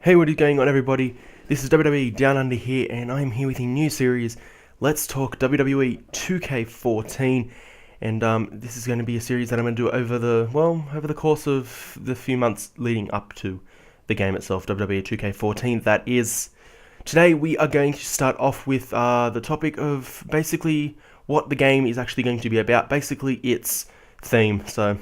Hey, what is going on, everybody? This is WWE Down Under here, and I'm here with a new series. Let's talk WWE 2K14, and this is going to be a series that I'm going to do over the course of the few months leading up to the game itself, WWE 2K14. That is, today we are going to start off with the topic of basically what the game is actually going to be about. Basically, its theme. So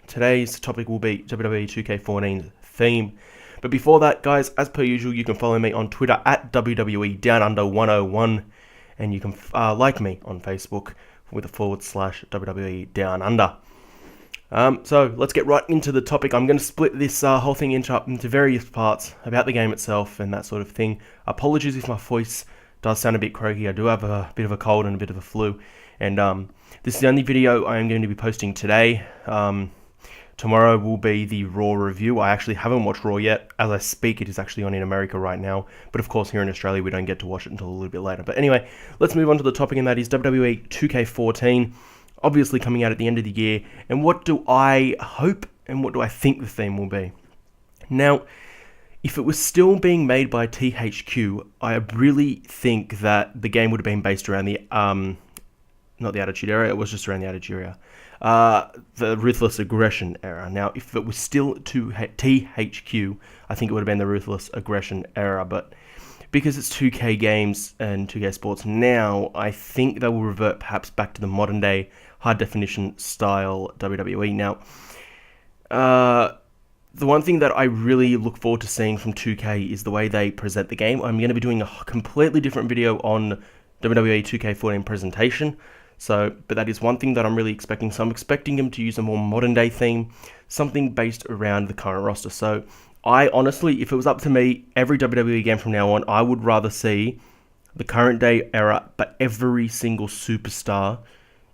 today's topic will be WWE 2K14's theme. But before that, guys, as per usual, you can follow me on Twitter at WWE Down Under 101, and you can like me on Facebook with a / WWE Down Under. So let's get right into the topic. I'm going to split this whole thing into various parts about the game itself and that sort of thing. Apologies if my voice does sound a bit croaky. I do have a bit of a cold and a bit of a flu, and this is the only video I am going to be posting today. Tomorrow will be the Raw review. I actually haven't watched Raw yet. As I speak, it is actually on in America right now. But of course, here in Australia, we don't get to watch it until a little bit later. But anyway, let's move on to the topic, and that is WWE 2K14, obviously coming out at the end of the year. And what do I hope and what do I think the theme will be? Now, if it was still being made by THQ, I really think that the game would have been based around the, not the Attitude Era, it was just around the Attitude Era. The Ruthless Aggression Era. Now, if it was still to THQ, I think it would have been the Ruthless Aggression Era, but because it's 2K games and 2K Sports now, I think they will revert perhaps back to the modern day high definition style WWE. Now, the one thing that I really look forward to seeing from 2K is the way they present the game. I'm going to be doing a completely different video on WWE 2K14 presentation. But that is one thing that I'm really expecting. So I'm expecting them to use a more modern day theme, something based around the current roster. So I honestly, if it was up to me, every WWE game from now on, I would rather see the current day era, but every single superstar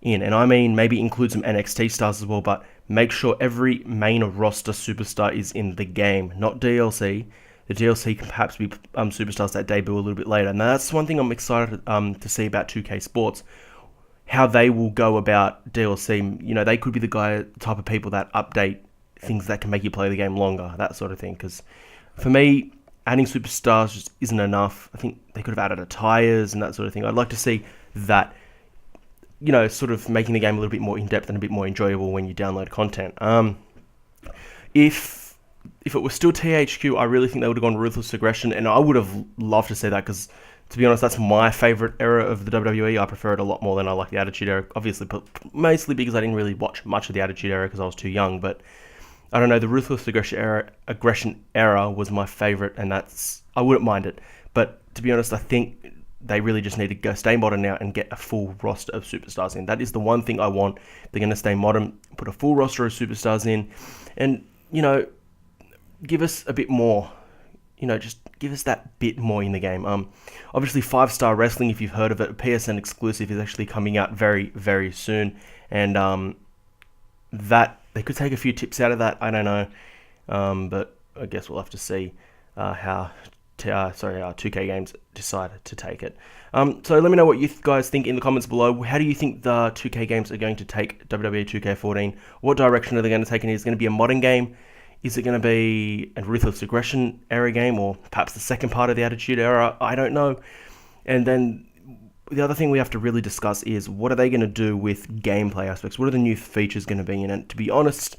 in. And I mean, maybe include some NXT stars as well, but make sure every main roster superstar is in the game, not DLC. The DLC can perhaps be superstars that debut a little bit later. And that's one thing I'm excited to see about 2K Sports. How they will go about DLC. You know, they could be the type of people that update things that can make you play the game longer, that sort of thing. Because for me, adding superstars just isn't enough. I think they could have added attires and that sort of thing. I'd like to see that, you know, sort of making the game a little bit more in-depth and a bit more enjoyable when you download content. If it was still THQ, I really think they would have gone Ruthless Aggression, and I would have loved to see that, because to be honest, that's my favourite era of the WWE. I prefer it a lot more than I like the Attitude Era. Obviously, mostly because I didn't really watch much of the Attitude Era because I was too young. But I don't know, the Ruthless Aggression Era was my favourite, and I wouldn't mind it. But to be honest, I think they really just need to stay modern now and get a full roster of superstars in. That is the one thing I want. They're going to stay modern, put a full roster of superstars in, and, you know, give us a bit more. You know, just give us that bit more in the game. Obviously, 5-Star Wrestling, if you've heard of it, a PSN exclusive, is actually coming out very, very soon. And that they could take a few tips out of that. I don't know, but I guess we'll have to see how 2K Games decide to take it. So let me know what you guys think in the comments below. How do you think the 2K Games are going to take WWE 2K14? What direction are they going to take? And is it going to be a modern game? Is it going to be a Ruthless Aggression Era game, or perhaps the second part of the Attitude Era? I don't know. And then the other thing we have to really discuss is, what are they going to do with gameplay aspects? What are the new features going to be in it? To be honest,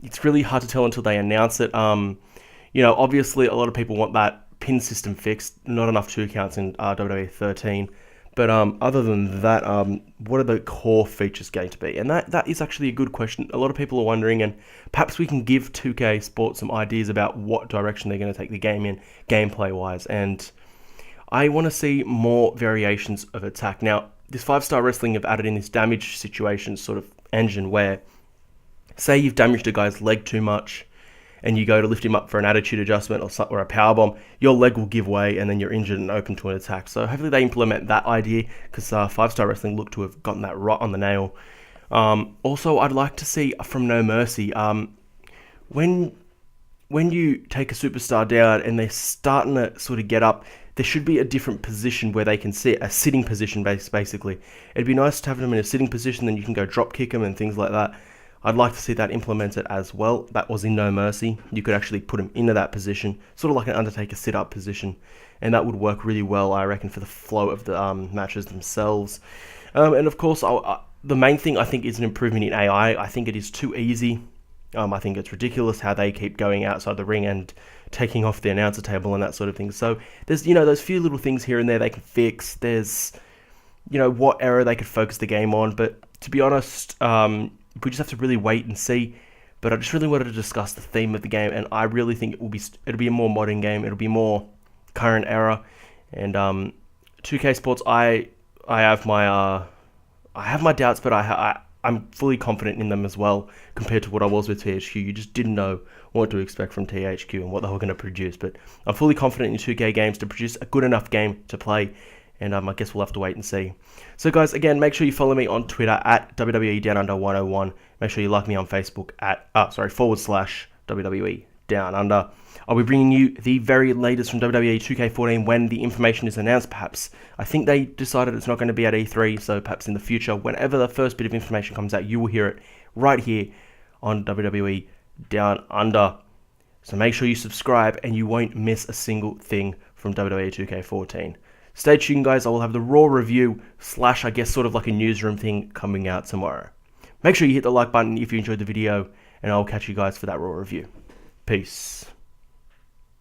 it's really hard to tell until they announce it. You know, obviously a lot of people want that pin system fixed. Not enough 2 counts in WWE 13. But other than that, what are the core features going to be? And that is actually a good question. A lot of people are wondering, and perhaps we can give 2K Sports some ideas about what direction they're going to take the game in, gameplay-wise. And I want to see more variations of attack. Now, this 5-Star Wrestling have added in this damage situation sort of engine where, say you've damaged a guy's leg too much, and you go to lift him up for an attitude adjustment or a powerbomb, your leg will give way and then you're injured and open to an attack. So hopefully they implement that idea, because 5-Star Wrestling look to have gotten that right on the nail. Also, I'd like to see from No Mercy, when you take a superstar down and they're starting to sort of get up, there should be a different position where they can sit, a sitting position basically. It'd be nice to have them in a sitting position, then you can go drop kick them and things like that. I'd like to see that implemented as well. That Aussie No Mercy, you could actually put him into that position, sort of like an Undertaker sit-up position, and that would work really well, I reckon, for the flow of the matches themselves. And of course, the main thing I think is an improvement in AI. I think it is too easy. I think it's ridiculous how they keep going outside the ring and taking off the announcer table and that sort of thing. So there's, those few little things here and there they can fix. There's, what error they could focus the game on. But to be honest, we just have to really wait and see. But I just really wanted to discuss the theme of the game, and I really think it'll be a more modern game. It'll be more current era. And 2K Sports, I have my doubts, but I'm fully confident in them as well, compared to what I was with THQ. You just didn't know what to expect from THQ and what they were going to produce. But I'm fully confident in 2K Games to produce a good enough game to play, and I guess we'll have to wait and see. So guys, again, make sure you follow me on Twitter at WWE Down Under 101. Make sure you like me on Facebook at /WWE Down Under. I'll be bringing you the very latest from WWE 2K14 when the information is announced, perhaps. I think they decided it's not going to be at E3, so perhaps in the future, whenever the first bit of information comes out, you will hear it right here on WWE Down Under. So make sure you subscribe and you won't miss a single thing from WWE 2K14. Stay tuned, guys. I will have the Raw review / I guess sort of like a newsroom thing coming out tomorrow. Make sure you hit the like button if you enjoyed the video, and I'll catch you guys for that Raw review. Peace.